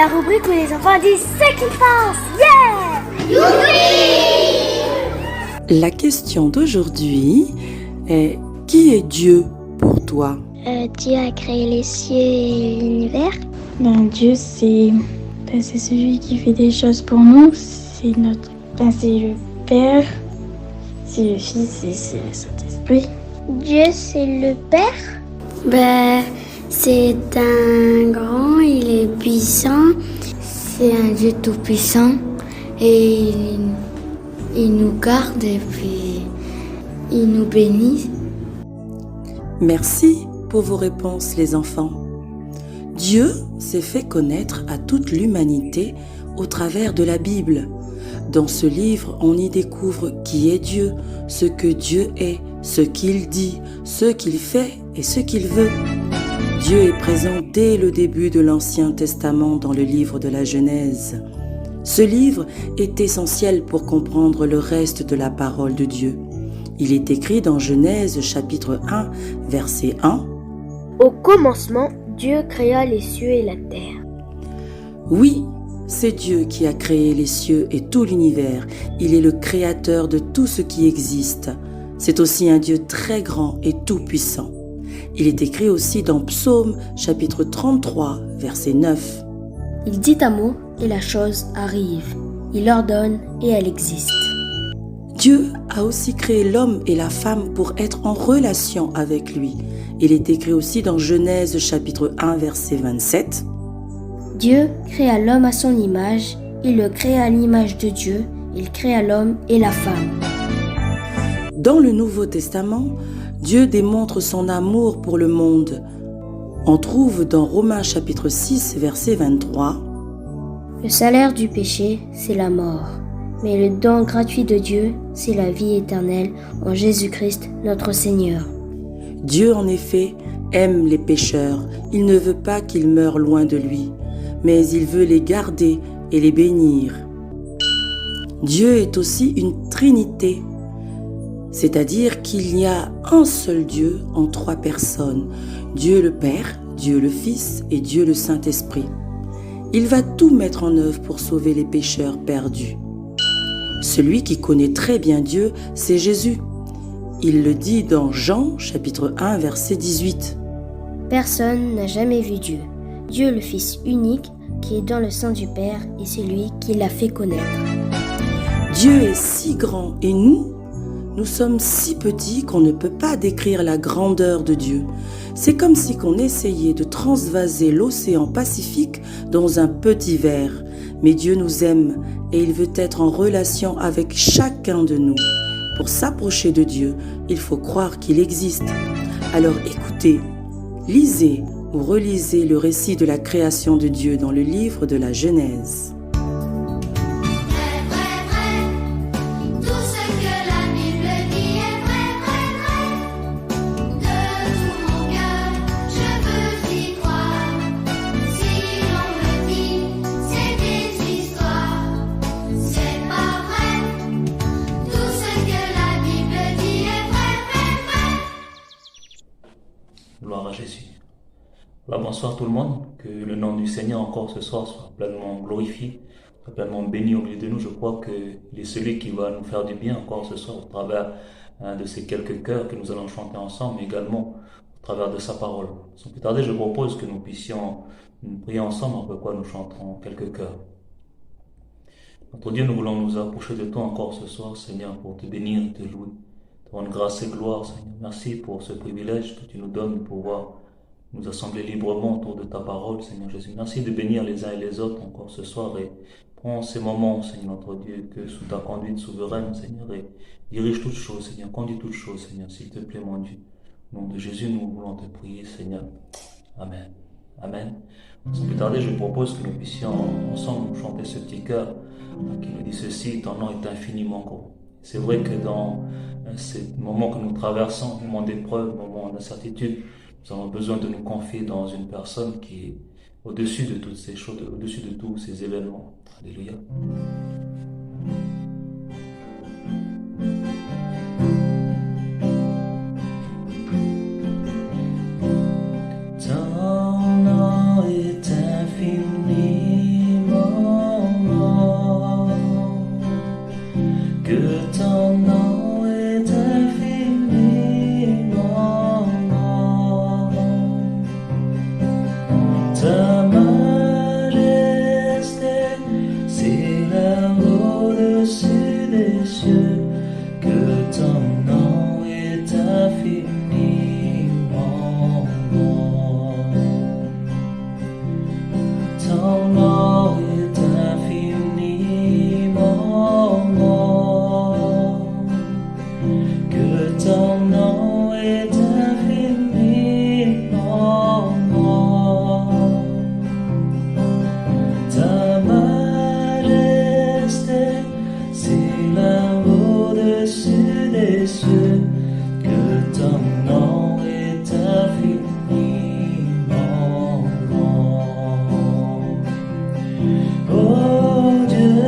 la rubrique où les enfants disent ce qu'ils pensent. Yeah! Youpi! La question d'aujourd'hui est: qui est Dieu pour toi? Dieu a créé les cieux et l'univers. Dieu, c'est celui qui fait des choses pour nous. C'est le Père, c'est le Fils et c'est le Saint-Esprit. Dieu, c'est le Père. C'est un grand, il est puissant. C'est un Dieu tout-puissant. Et il nous garde et puis il nous bénit. Merci pour vos réponses, les enfants. Dieu s'est fait connaître à toute l'humanité au travers de la Bible. Dans ce livre, on y découvre qui est Dieu, ce que Dieu est, ce qu'il dit, ce qu'il fait et ce qu'il veut. Dieu est présent dès le début de l'Ancien Testament dans le livre de la Genèse. Ce livre est essentiel pour comprendre le reste de la parole de Dieu. Il est écrit dans Genèse chapitre 1, verset 1. Au commencement, Dieu créa les cieux et la terre. Oui, c'est Dieu qui a créé les cieux et tout l'univers. Il est le créateur de tout ce qui existe. C'est aussi un Dieu très grand et tout-puissant. Il est écrit aussi dans Psaume chapitre 33, verset 9. Il dit un mot et la chose arrive. Il ordonne et elle existe. Dieu a aussi créé l'homme et la femme pour être en relation avec lui. Il est écrit aussi dans Genèse chapitre 1, verset 27. Dieu créa l'homme à son image, il le créa à l'image de Dieu, il créa l'homme et la femme. Dans le Nouveau Testament, Dieu démontre son amour pour le monde. On trouve dans Romains chapitre 6, verset 23. Le salaire du péché, c'est la mort. Mais le don gratuit de Dieu, c'est la vie éternelle en Jésus-Christ, notre Seigneur. Dieu, en effet, aime les pécheurs. Il ne veut pas qu'ils meurent loin de lui, mais il veut les garder et les bénir. Dieu est aussi une trinité, c'est-à-dire qu'il y a un seul Dieu en trois personnes, Dieu le Père, Dieu le Fils et Dieu le Saint-Esprit. Il va tout mettre en œuvre pour sauver les pécheurs perdus. Celui qui connaît très bien Dieu, c'est Jésus. Il le dit dans Jean, chapitre 1, verset 18. Personne n'a jamais vu Dieu. Dieu le Fils unique, qui est dans le sein du Père, et c'est lui qui l'a fait connaître. Dieu est si grand et nous sommes si petits qu'on ne peut pas décrire la grandeur de Dieu. C'est comme si on essayait de transvaser l'océan Pacifique dans un petit verre. Mais Dieu nous aime et il veut être en relation avec chacun de nous. Pour s'approcher de Dieu, il faut croire qu'il existe. Alors écoutez, lisez ou relisez le récit de la création de Dieu dans le livre de la Genèse. Gloire à Jésus. Alors, bonsoir tout le monde, que le nom du Seigneur encore ce soir soit pleinement glorifié, soit pleinement béni au milieu de nous. Je crois qu'il est celui qui va nous faire du bien encore ce soir au travers de ces quelques chœurs que nous allons chanter ensemble, mais également au travers de sa parole. Sans plus tarder, je propose que nous puissions prier ensemble, après quoi nous chanterons quelques chœurs. Notre Dieu, nous voulons nous approcher de toi encore ce soir, Seigneur, pour te bénir et te louer. Te rendre grâce et gloire, Seigneur. Merci pour ce privilège que tu nous donnes de pouvoir nous assembler librement autour de ta parole, Seigneur Jésus. Merci de bénir les uns et les autres encore ce soir et prends ces moments, Seigneur notre Dieu, que sous ta conduite souveraine, Seigneur, et dirige toutes choses, Seigneur, conduis toutes choses, Seigneur, s'il te plaît, mon Dieu. Au nom de Jésus, nous voulons te prier, Seigneur. Amen. Amen. Sans plus tarder, je propose que nous puissions ensemble chanter ce petit chœur qui nous dit ceci: ton nom est infiniment grand. C'est vrai que dans ces moments que nous traversons, moments d'épreuve, moments d'incertitude, nous avons besoin de nous confier dans une personne qui est au-dessus de toutes ces choses, au-dessus de tous ces événements. Alléluia. Ton nom est infini. des cieux, que ton nom est infiniment grand. Ton nom est infiniment grand, que ton nom est infiniment grand. Ta majesté s'élève au-dessus des cieux, que ton nom est infiniment grand. Oh Dieu,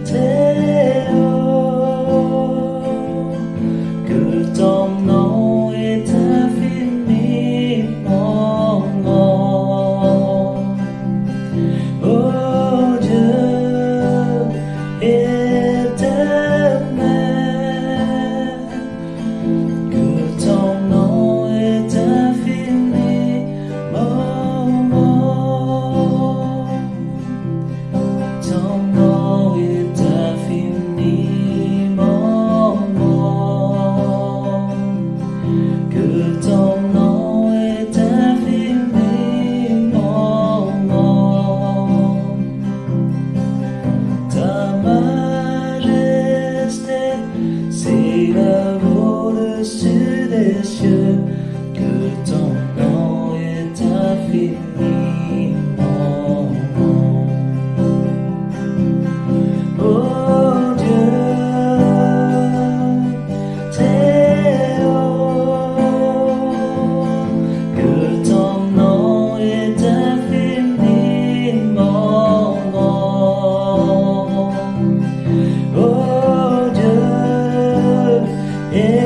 très haut, que ton nom est infiniment grand. Oh Dieu éternel, que ton nom est infiniment grand. Ton nom est infiniment grand, que ton nom est infiniment grand. Ta majesté s'élève au-dessus des cieux, que ton nom est infiniment grand. Oh Dieu, très haut, que ton nom est infiniment grand. Oh Dieu éternel,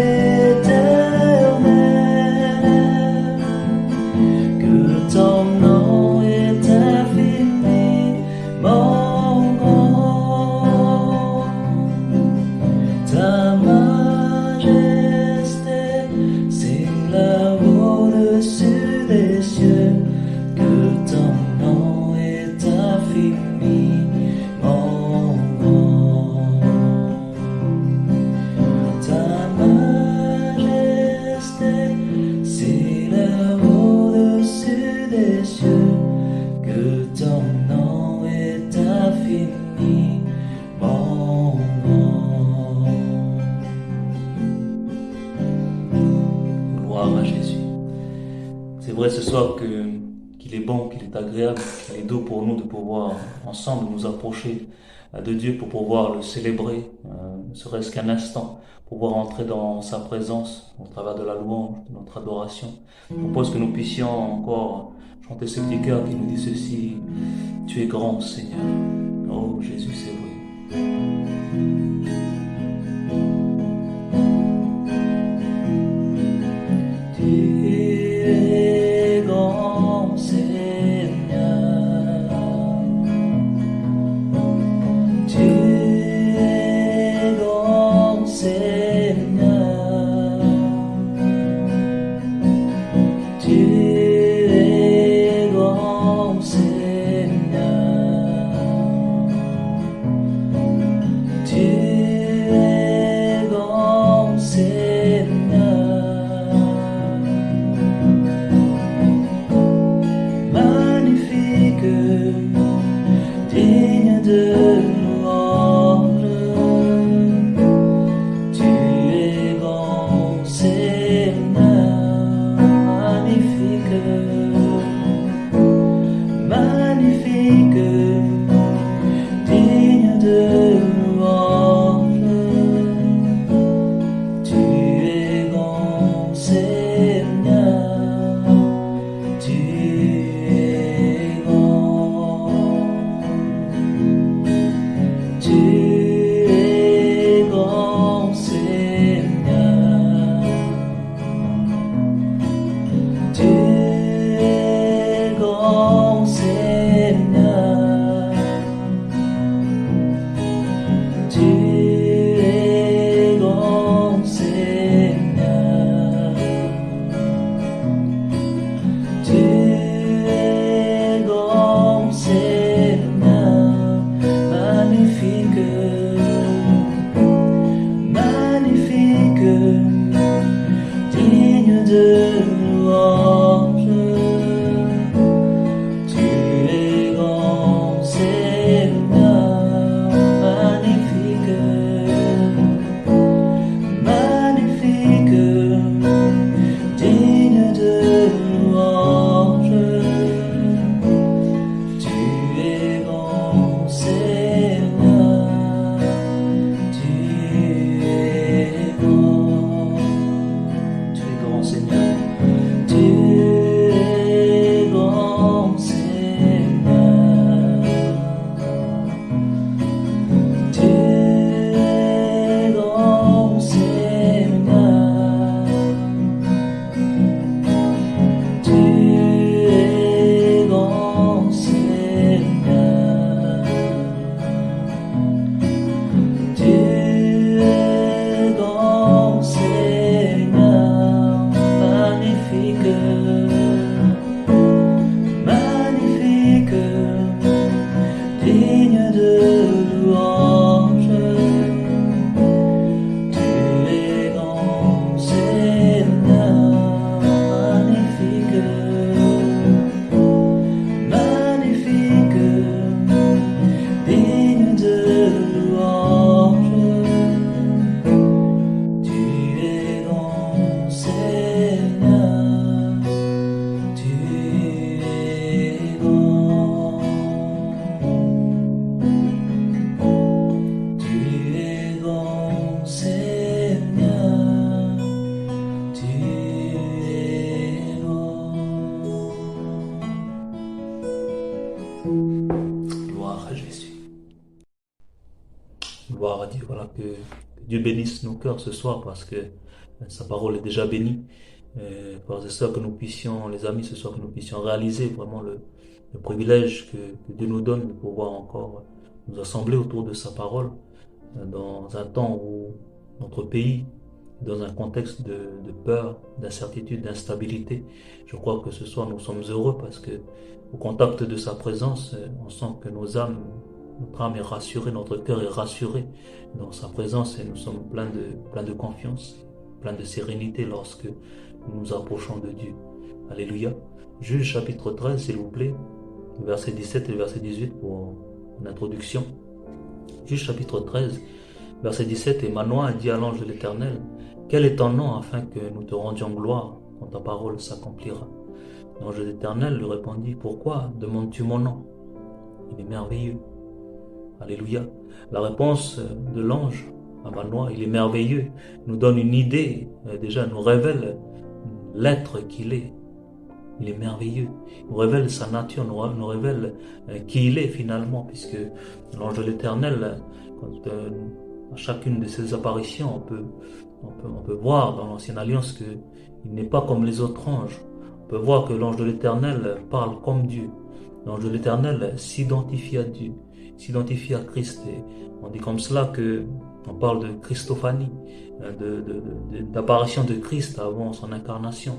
que ton nom est infiniment grand. Ta majesté s'élève au-dessus des cieux, que ton nom est infiniment grand. Ta majesté s'élève au-dessus des cieux, que ton nom est infiniment grand. Gloire à Jésus. C'est vrai ce soir qu'il est bon, qu'il est agréable, qu'il est doux pour nous de pouvoir ensemble nous approcher de Dieu pour pouvoir le célébrer, ne serait-ce qu'un instant, pour pouvoir entrer dans sa présence au travers de la louange, de notre adoration. Je propose que nous puissions encore chanter ce petit cœur qui nous dit ceci: Tu es grand, Seigneur. Oh Jésus, c'est vrai. Tu es grand, Seigneur. Tu es grand, Seigneur. Tu es grand, Seigneur. Tu Jésus. Gloire à Dieu. Voilà, que Dieu bénisse nos cœurs ce soir parce que sa parole est déjà bénie. Frères et sœurs, que nous puissions, les amis, ce soir, que nous puissions réaliser vraiment le privilège que Dieu nous donne de pouvoir encore nous assembler autour de sa parole dans un temps où notre pays, dans un contexte de peur, d'incertitude, d'instabilité. Je crois que ce soir, nous sommes heureux parce que au contact de sa présence, on sent que notre âme est rassurée, notre cœur est rassuré dans sa présence et nous sommes pleins de confiance, pleins de sérénité lorsque nous nous approchons de Dieu. Alléluia. Juge chapitre 13, s'il vous plaît, verset 17 et verset 18 pour une introduction. Juge chapitre 13, verset 17, et Manoah a dit à l'ange de l'Éternel, quel est ton nom afin que nous te rendions gloire quand ta parole s'accomplira? L'ange de l'Éternel lui répondit, pourquoi demandes-tu mon nom? Il est merveilleux. Alléluia. La réponse de l'ange à Manoah, il est merveilleux, nous donne une idée, déjà nous révèle l'être qu'il est. Il est merveilleux. Il nous révèle sa nature, nous révèle qui il est finalement, puisque l'ange de l'Éternel, à chacune de ses apparitions, on peut voir dans l'Ancienne Alliance qu'il n'est pas comme les autres anges. On peut voir que l'ange de l'Éternel parle comme Dieu. L'ange de l'Éternel s'identifie à Dieu, s'identifie à Christ. Et on dit comme cela qu'on parle de Christophanie, d'apparition de Christ avant son incarnation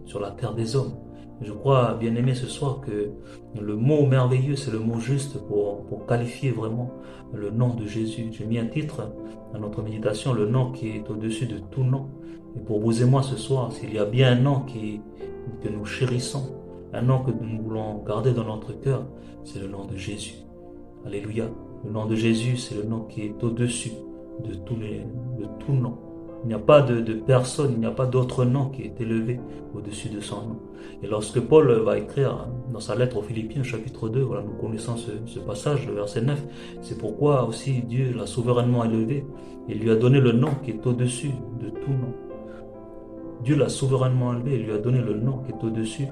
sur la terre des hommes. Je crois, bien aimé, ce soir que le mot merveilleux, c'est le mot juste pour qualifier vraiment le nom de Jésus. J'ai mis un titre à notre méditation, le nom qui est au-dessus de tout nom. Et pour vous et moi ce soir, s'il y a bien un nom que nous chérissons, un nom que nous voulons garder dans notre cœur, c'est le nom de Jésus. Alléluia. Le nom de Jésus, c'est le nom qui est au-dessus de tout nom. Il n'y a pas de personne, il n'y a pas d'autre nom qui est élevé au-dessus de son nom. Et lorsque Paul va écrire dans sa lettre aux Philippiens, chapitre 2, voilà, nous connaissons ce passage, le verset 9, c'est pourquoi aussi Dieu l'a souverainement élevé et lui a donné le nom qui est au-dessus de tout nom. Dieu l'a souverainement élevé et lui a donné le nom qui est au-dessus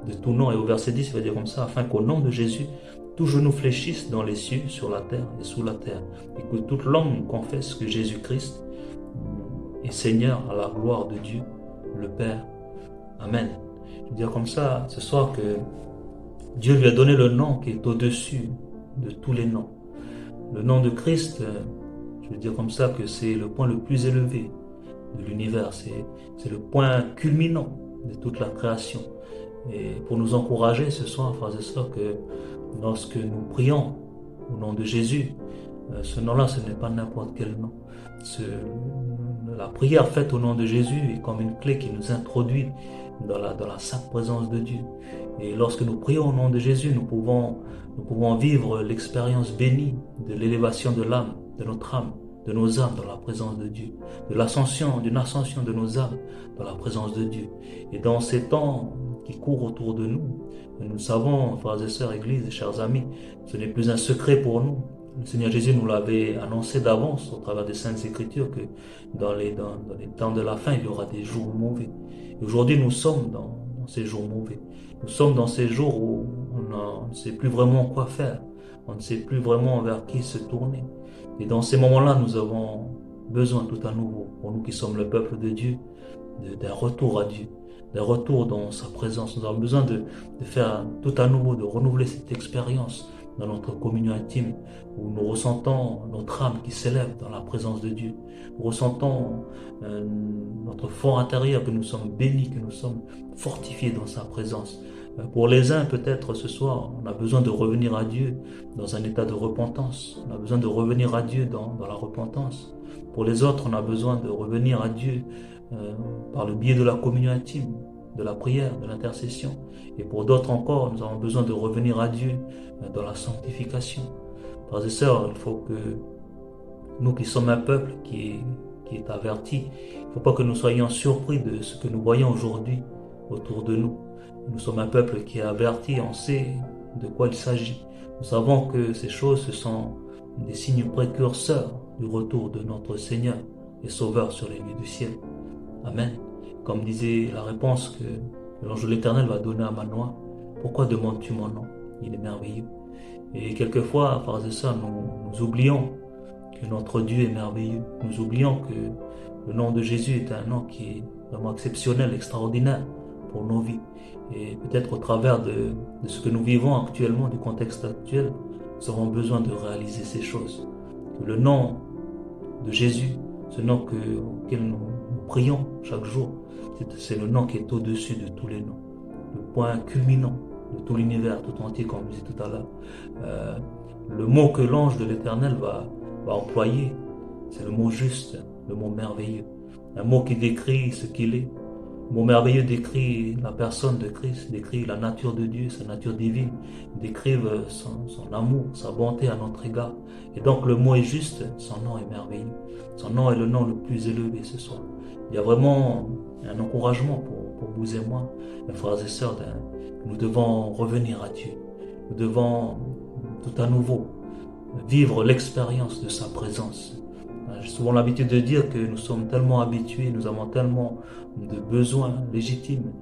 de tout nom. Et au verset 10, il va dire comme ça, afin qu'au nom de Jésus, tout genou fléchisse dans les cieux, sur la terre et sous la terre, et que toute langue confesse que Jésus-Christ est Seigneur à la gloire de Dieu, le Père. Amen. Je veux dire comme ça, ce soir, que Dieu lui a donné le nom qui est au-dessus de tous les noms. Le nom de Christ, je veux dire comme ça, que c'est le point le plus élevé de l'univers. C'est le point culminant de toute la création. Et pour nous encourager ce soir, frères et sœurs, que lorsque nous prions au nom de Jésus, ce nom-là, ce n'est pas n'importe quel nom. La prière faite au nom de Jésus est comme une clé qui nous introduit dans la sainte présence de Dieu. Et lorsque nous prions au nom de Jésus, nous pouvons vivre l'expérience bénie de l'élévation de l'âme, de notre âme, de nos âmes dans la présence de Dieu, d'une ascension de nos âmes dans la présence de Dieu. Et dans ces temps qui courent autour de nous, nous savons, frères et sœurs, église et chers amis, ce n'est plus un secret pour nous. Le Seigneur Jésus nous l'avait annoncé d'avance au travers des Saintes Écritures que dans les temps de la fin, il y aura des jours mauvais. Et aujourd'hui, nous sommes dans ces jours mauvais. Nous sommes dans ces jours où on ne sait plus vraiment quoi faire. On ne sait plus vraiment vers qui se tourner. Et dans ces moments-là, nous avons besoin tout à nouveau, pour nous qui sommes le peuple de Dieu, d'un retour à Dieu, d'un retour dans sa présence. Nous avons besoin de faire tout à nouveau, de renouveler cette expérience dans notre communion intime, où nous ressentons notre âme qui s'élève dans la présence de Dieu. Nous ressentons notre fort intérieur, que nous sommes bénis, que nous sommes fortifiés dans sa présence. Pour les uns, peut-être ce soir, on a besoin de revenir à Dieu dans un état de repentance. On a besoin de revenir à Dieu dans la repentance. Pour les autres, on a besoin de revenir à Dieu par le biais de la communion intime, de la prière, de l'intercession. Et pour d'autres encore, nous avons besoin de revenir à Dieu dans la sanctification. Frères et sœurs, il faut que nous qui sommes un peuple qui est averti, il ne faut pas que nous soyons surpris de ce que nous voyons aujourd'hui autour de nous. Nous sommes un peuple qui est averti, on sait de quoi il s'agit. Nous savons que ces choses, ce sont des signes précurseurs du retour de notre Seigneur et Sauveur sur les lieux du ciel. Amen. Comme disait la réponse que l'ange de l'Éternel va donner à Manoah, pourquoi demandes-tu mon nom? Il est merveilleux. Et quelquefois, frères et sœurs, nous oublions que notre Dieu est merveilleux. Nous oublions que le nom de Jésus est un nom qui est vraiment exceptionnel, extraordinaire pour nos vies. Et peut-être au travers de ce que nous vivons actuellement, du contexte actuel, nous avons besoin de réaliser ces choses. Que le nom de Jésus, ce nom auquel nous prions chaque jour, c'est le nom qui est au-dessus de tous les noms. Le point culminant de tout l'univers tout entier, comme je disais tout à l'heure. Le mot que l'ange de l'Éternel va employer, c'est le mot juste, le mot merveilleux. Un mot qui décrit ce qu'il est. Le mot merveilleux décrit la personne de Christ, décrit la nature de Dieu, sa nature divine, décrit son amour, sa bonté à notre égard. Et donc le mot est juste, son nom est merveilleux. Son nom est le nom le plus élevé ce soir. Il y a vraiment un encouragement pour vous et moi, mes frères et sœurs, nous devons revenir à Dieu. Nous devons tout à nouveau vivre l'expérience de sa présence. J'ai souvent l'habitude de dire que nous sommes tellement habitués, nous avons tellement de besoins légitimes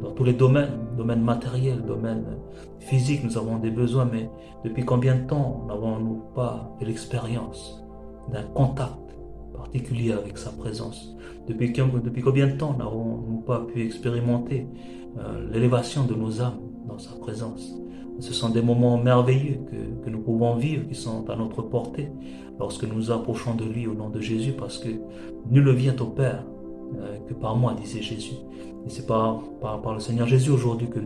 dans tous les domaines matériels, domaines physiques, nous avons des besoins, mais depuis combien de temps n'avons-nous pas fait l'expérience d'un contact particulier avec sa présence? Depuis combien de temps n'avons-nous pas pu expérimenter l'élévation de nos âmes dans sa présence? Ce sont des moments merveilleux que nous pouvons vivre, qui sont à notre portée, lorsque nous nous approchons de lui au nom de Jésus, parce que nul ne vient au Père que par moi, disait Jésus. Et c'est par le Seigneur Jésus aujourd'hui que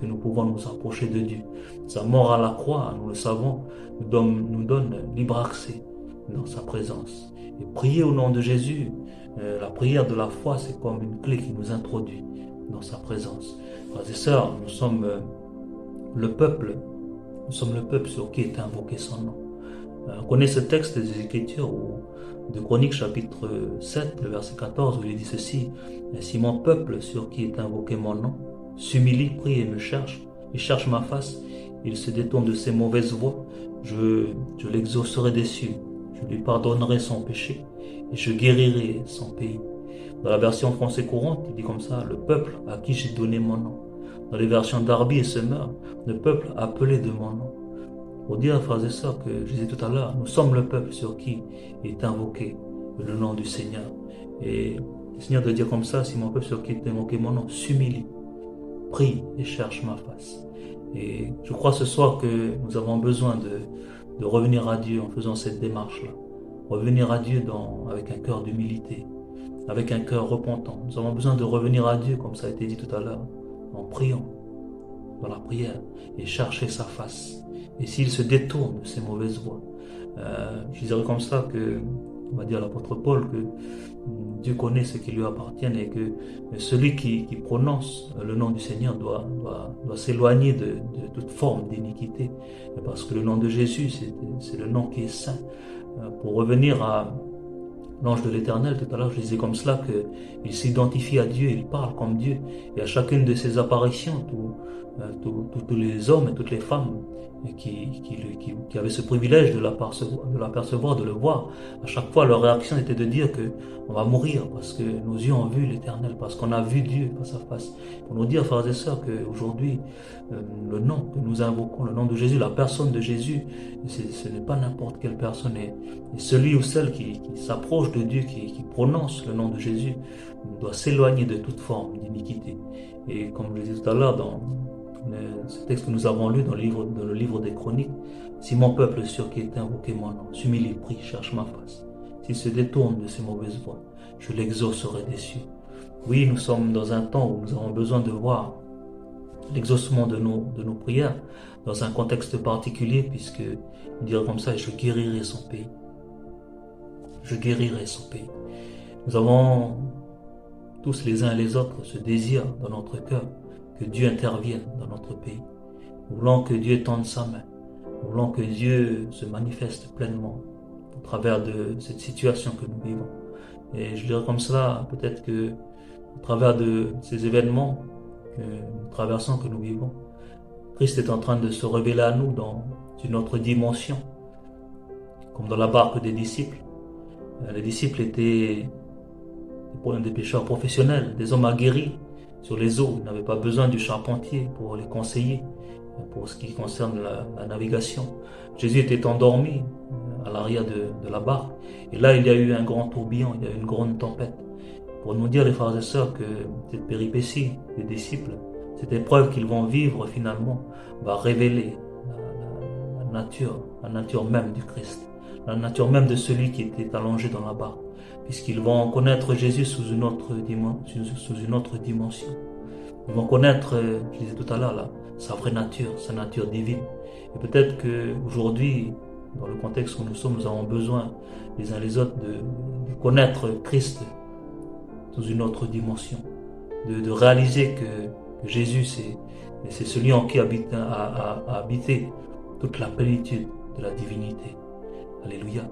nous pouvons nous approcher de Dieu. Sa mort à la croix, nous le savons, nous donne libre accès dans sa présence. Et prier au nom de Jésus, la prière de la foi, c'est comme une clé qui nous introduit dans sa présence. Frères et sœurs, nous sommes le peuple sur qui est invoqué son nom. On connaît ce texte des Écritures de Chroniques chapitre 7, le verset 14, où il dit ceci: « Si mon peuple sur qui est invoqué mon nom s'humilie, prie et me cherche, et cherche ma face, il se détourne de ses mauvaises voies, je l'exaucerai des cieux, je lui pardonnerai son péché, et je guérirai son pays. » Dans la version français courante, il dit comme ça: « Le peuple à qui j'ai donné mon nom. » Dans les versions Darby et Semeur, le peuple appelé de mon nom. Pour dire, frères et sœurs, que je disais tout à l'heure, nous sommes le peuple sur qui est invoqué le nom du Seigneur. Et le Seigneur doit dire comme ça: si mon peuple sur qui est invoqué mon nom s'humilie, prie et cherche ma face. Et je crois ce soir que nous avons besoin de revenir à Dieu en faisant cette démarche-là. Revenir à Dieu avec un cœur d'humilité, avec un cœur repentant. Nous avons besoin de revenir à Dieu, comme ça a été dit tout à l'heure, en priant, dans la prière, et chercher sa face. Et s'il se détourne de ses mauvaises voies, je dirais comme ça que, on va dire l'apôtre Paul, que Dieu connaît ce qui lui appartient, et que celui qui prononce le nom du Seigneur doit s'éloigner de toute forme d'iniquité, parce que le nom de Jésus, c'est le nom qui est saint. Pour revenir à l'ange de l'Éternel, tout à l'heure je disais comme cela qu'il s'identifie à Dieu, il parle comme Dieu, et à chacune de ses apparitions, tous les hommes et toutes les femmes qui avaient ce privilège de l'apercevoir, de le voir, à chaque fois leur réaction était de dire que on va mourir parce que nos yeux ont vu l'Éternel, parce qu'on a vu Dieu face à face. Pour nous dire, frères et sœurs, qu'aujourd'hui le nom que nous invoquons, le nom de Jésus, la personne de Jésus, ce n'est pas n'importe quelle personne, et celui ou celle qui s'approche de Dieu, qui prononce le nom de Jésus, doit s'éloigner de toute forme d'iniquité. Et comme je le disais tout à l'heure, dans ce texte que nous avons lu dans le livre des Chroniques: si mon peuple sur qui est invoqué mon nom s'humilie, prie, cherche ma face, s'il se détourne de ses mauvaises voies, je l'exaucerai des cieux. Oui, nous sommes dans un temps où nous avons besoin de voir l'exaucement de nos prières dans un contexte particulier, puisque il dirait comme ça: je guérirai son pays. Je guérirai son pays. Nous avons tous les uns et les autres ce désir dans notre cœur que Dieu intervienne dans notre pays. Nous voulons que Dieu tende sa main. Nous voulons que Dieu se manifeste pleinement au travers de cette situation que nous vivons. Et je dirais comme cela, peut-être que au travers de ces événements que nous traversons, que nous vivons, Christ est en train de se révéler à nous dans une autre dimension, comme dans la barque des disciples. Les disciples étaient des pêcheurs professionnels, des hommes aguerris sur les eaux. Ils n'avaient pas besoin du charpentier pour les conseiller. pour ce qui concerne la navigation. Jésus était endormi à l'arrière de la barque. Et là, il y a eu un grand tourbillon, il y a eu une grande tempête. Pour nous dire, les frères et sœurs, que cette péripétie des disciples, cette épreuve qu'ils vont vivre finalement, va révéler la nature même du Christ, la nature même de celui qui était allongé dans la barque, puisqu'ils vont connaître Jésus sous une autre dimension. Ils vont connaître, je disais tout à l'heure, là, sa vraie nature, sa nature divine. Et peut-être qu'aujourd'hui, dans le contexte où nous sommes, nous avons besoin les uns les autres de connaître Christ sous une autre dimension, de réaliser que Jésus, c'est celui en qui a habité toute la plénitude de la divinité. Alléluia.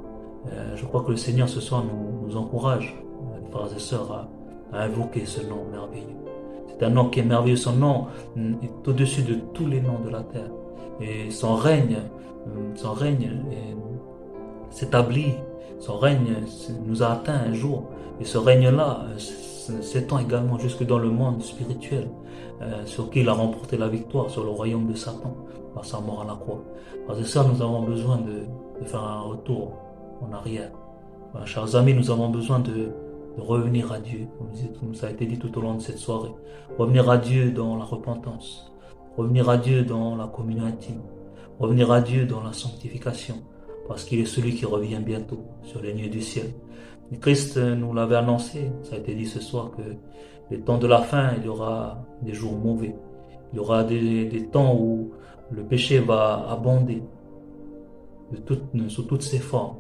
Je crois que le Seigneur ce soir nous encourage, les frères et sœurs, à invoquer ce nom merveilleux. C'est un nom qui est merveilleux, son nom est au-dessus de tous les noms de la terre. Et son règne s'établit, son règne nous a atteint un jour. Et ce règne-là s'étend également jusque dans le monde spirituel, sur qui il a remporté la victoire sur le royaume de Satan par sa mort à la croix. Parce que ça, nous avons besoin de faire un retour en arrière. Voilà, chers amis, nous avons besoin de revenir à Dieu, comme ça a été dit tout au long de cette soirée. Revenir à Dieu dans la repentance, revenir à Dieu dans la communion intime, revenir à Dieu dans la sanctification, parce qu'il est celui qui revient bientôt sur les nuées du ciel. Et Christ nous l'avait annoncé, ça a été dit ce soir, que les temps de la fin, il y aura des jours mauvais. Il y aura des temps où le péché va abonder sous toutes ses formes.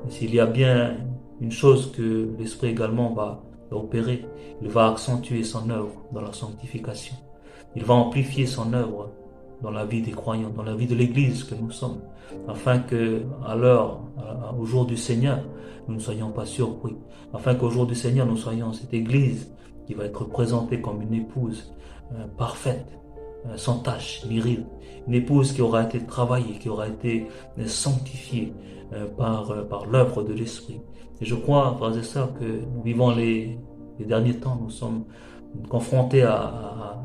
Et s'il y a bien une chose que l'Esprit également va opérer, il va accentuer son œuvre dans la sanctification. Il va amplifier son œuvre dans la vie des croyants, dans la vie de l'Église que nous sommes, afin que au jour du Seigneur, nous ne soyons pas surpris, afin qu'au jour du Seigneur, nous soyons cette Église qui va être présentée comme une épouse parfaite, sans tache ni ride, une épouse qui aura été travaillée, qui aura été sanctifiée par l'œuvre de l'Esprit. Et je crois, frères et sœurs, que nous vivons les derniers temps, nous sommes confrontés à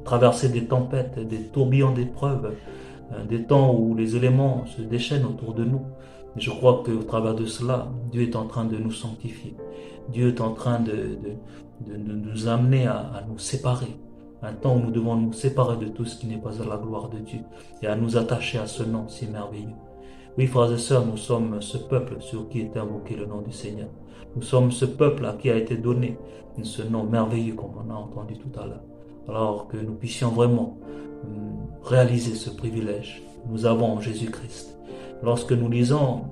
traverser des tempêtes, des tourbillons d'épreuves, des temps où les éléments se déchaînent autour de nous. Et je crois qu'au travers de cela, Dieu est en train de nous sanctifier. Dieu est en train de nous amener à nous séparer. Un temps où nous devons nous séparer de tout ce qui n'est pas à la gloire de Dieu et à nous attacher à ce nom si merveilleux. Oui, frères et sœurs, nous sommes ce peuple sur qui est invoqué le nom du Seigneur. Nous sommes ce peuple à qui a été donné ce nom merveilleux comme on a entendu tout à l'heure. Alors que nous puissions vraiment réaliser ce privilège que nous avons en Jésus-Christ. Lorsque nous lisons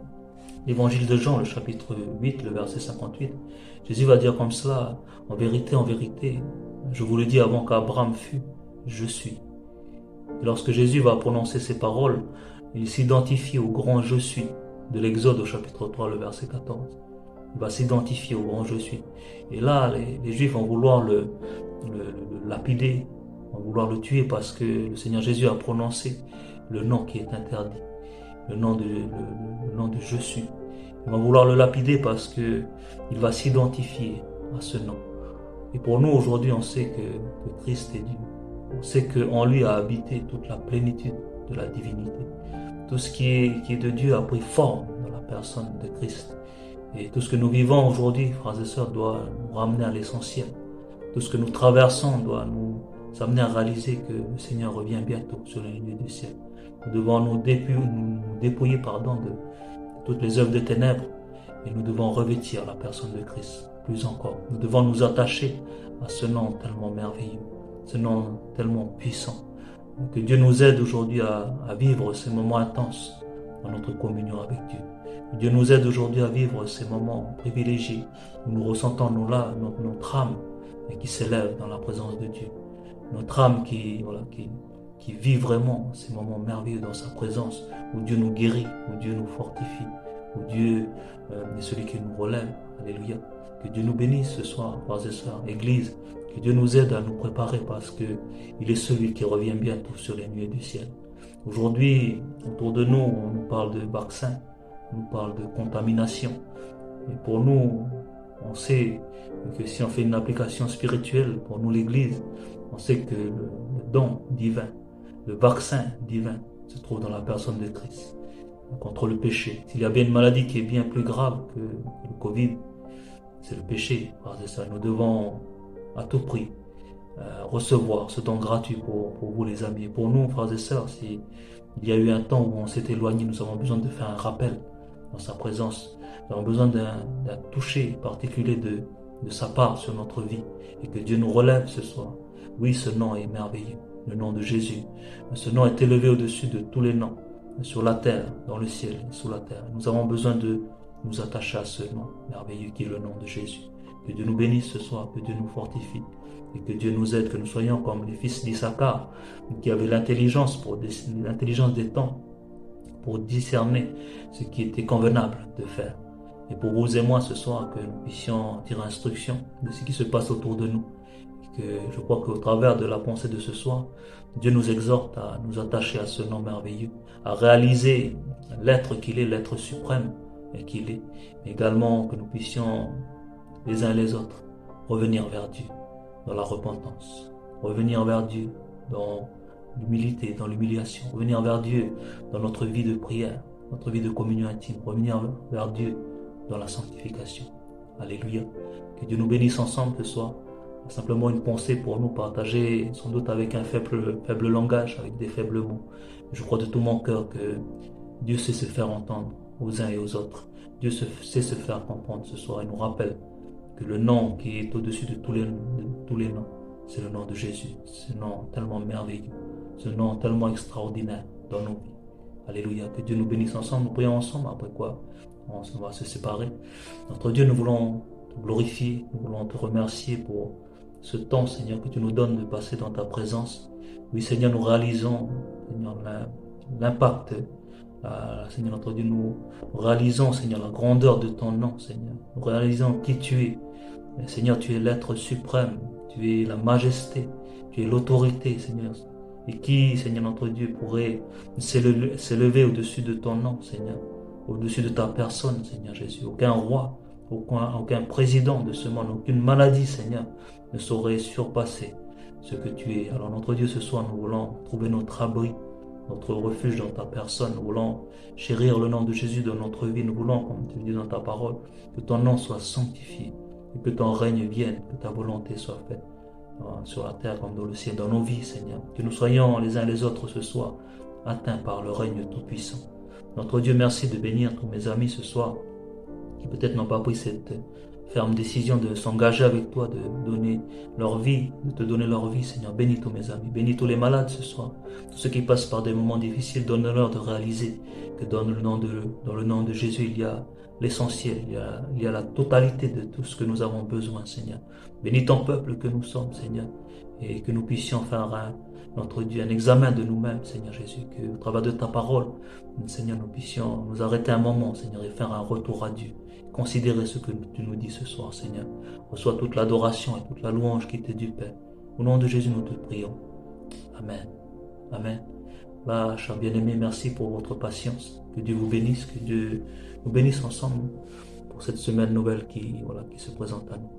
l'évangile de Jean, le chapitre 8, le verset 58, Jésus va dire comme cela: en vérité, je vous le dis avant qu'Abraham fût, je suis. Et lorsque Jésus va prononcer ces paroles, il s'identifie au grand je suis de l'Exode au chapitre 3, le verset 14. Il va s'identifier au grand je suis. Et là, les Juifs vont vouloir le lapider, vont vouloir le tuer parce que le Seigneur Jésus a prononcé le nom qui est interdit, le nom de je suis. Ils vont vouloir le lapider parce que il va s'identifier à ce nom. Et pour nous aujourd'hui, on sait que Christ est Dieu. On sait qu'en lui a habité toute la plénitude de la divinité. Tout ce qui est de Dieu a pris forme dans la personne de Christ. Et tout ce que nous vivons aujourd'hui, frères et sœurs, doit nous ramener à l'essentiel. Tout ce que nous traversons doit nous amener à réaliser que le Seigneur revient bientôt sur les lieux du ciel. Nous devons nous dépouiller de toutes les œuvres de ténèbres et nous devons revêtir la personne de Christ. Plus encore, nous devons nous attacher à ce nom tellement merveilleux, ce nom tellement puissant. Que Dieu nous aide aujourd'hui à vivre ces moments intenses dans notre communion avec Dieu. Que Dieu nous aide aujourd'hui à vivre ces moments privilégiés où nous ressentons notre âme qui s'élève dans la présence de Dieu. Notre âme qui vit vraiment ces moments merveilleux dans sa présence, où Dieu nous guérit, où Dieu nous fortifie, où Dieu est celui qui nous relève. Alléluia. Que Dieu nous bénisse ce soir, frères et sœurs, Église. Que Dieu nous aide à nous préparer parce qu'il est celui qui revient bientôt sur les nuées du ciel. Aujourd'hui, autour de nous, on nous parle de vaccins, on nous parle de contamination. Et pour nous, on sait que si on fait une application spirituelle, pour nous l'Église, on sait que le don divin, le vaccin divin se trouve dans la personne de Christ contre le péché. S'il y a bien une maladie qui est bien plus grave que le Covid, c'est le péché. C'est ça. Nous devons à tout prix recevoir ce don gratuit pour vous les amis. Et pour nous, frères et sœurs, s'il y a eu un temps où on s'est éloigné, nous avons besoin de faire un rappel dans sa présence. Nous avons besoin d'un toucher particulier de sa part sur notre vie et que Dieu nous relève ce soir. Oui, ce nom est merveilleux, le nom de Jésus. Ce nom est élevé au-dessus de tous les noms, sur la terre, dans le ciel et sous la terre. Nous avons besoin de nous attacher à ce nom merveilleux qui est le nom de Jésus. Que Dieu nous bénisse ce soir, que Dieu nous fortifie et que Dieu nous aide, que nous soyons comme les fils d'Issachar qui avaient l'intelligence des temps pour discerner ce qui était convenable de faire. Et pour vous et moi ce soir, que nous puissions tirer instruction de ce qui se passe autour de nous. Et que je crois qu'au travers de la pensée de ce soir, Dieu nous exhorte à nous attacher à ce nom merveilleux, à réaliser l'être qu'il est, l'être suprême qu'il est. Mais également que nous puissions, les uns et les autres, revenir vers Dieu dans la repentance, revenir vers Dieu dans l'humilité, dans l'humiliation, revenir vers Dieu dans notre vie de prière, notre vie de communion intime, revenir vers Dieu dans la sanctification. Alléluia. Que Dieu nous bénisse ensemble ce soir. Simplement une pensée pour nous partager, sans doute avec un faible langage, avec des faibles mots. Je crois de tout mon cœur que Dieu sait se faire entendre aux uns et aux autres. Dieu sait se faire comprendre ce soir et nous rappelle que le nom qui est au-dessus de tous les noms, c'est le nom de Jésus. Ce nom tellement merveilleux, ce nom tellement extraordinaire dans nos vies. Alléluia. Que Dieu nous bénisse ensemble. Nous prions ensemble, après quoi on va se séparer. Notre Dieu, nous voulons te glorifier, nous voulons te remercier pour ce temps, Seigneur, que tu nous donnes de passer dans ta présence. Oui, Seigneur, nous réalisons, Seigneur, l'impact. Seigneur, notre Dieu, nous réalisons, Seigneur, la grandeur de ton nom, Seigneur. Nous réalisons qui tu es. Seigneur, tu es l'être suprême, tu es la majesté, tu es l'autorité, Seigneur. Et qui, Seigneur, notre Dieu, pourrait s'élever au-dessus de ton nom, Seigneur, au-dessus de ta personne, Seigneur Jésus. Aucun roi, aucun président de ce monde, aucune maladie, Seigneur, ne saurait surpasser ce que tu es. Alors notre Dieu, ce soir, nous voulons trouver notre abri, notre refuge dans ta personne. Nous voulons chérir le nom de Jésus dans notre vie. Nous voulons, comme tu le dis dans ta parole, que ton nom soit sanctifié et que ton règne vienne, que ta volonté soit faite sur la terre comme dans le ciel, dans nos vies, Seigneur. Que nous soyons les uns les autres ce soir atteints par le règne tout-puissant. Notre Dieu, merci de bénir tous mes amis ce soir qui peut-être n'ont pas pris cette ferme décision de s'engager avec toi, de donner leur vie, de te donner leur vie, Seigneur. Bénis tous mes amis, bénis tous les malades ce soir. Tous ceux qui passent par des moments difficiles, donne-leur de réaliser que dans le nom de Jésus, il y a l'essentiel, il y a la totalité de tout ce que nous avons besoin, Seigneur. Bénis ton peuple que nous sommes, Seigneur, et que nous puissions faire notre Dieu, un examen de nous-mêmes, Seigneur Jésus, que au travers de ta parole, Seigneur, nous puissions nous arrêter un moment, Seigneur, et faire un retour à Dieu. Considérer ce que tu nous dis ce soir, Seigneur. Reçois toute l'adoration et toute la louange qui t'est du Père. Au nom de Jésus, nous te prions. Amen. Amen. Chers bien-aimés, merci pour votre patience. Que Dieu vous bénisse, que Dieu nous bénisse ensemble pour cette semaine nouvelle qui se présente à nous.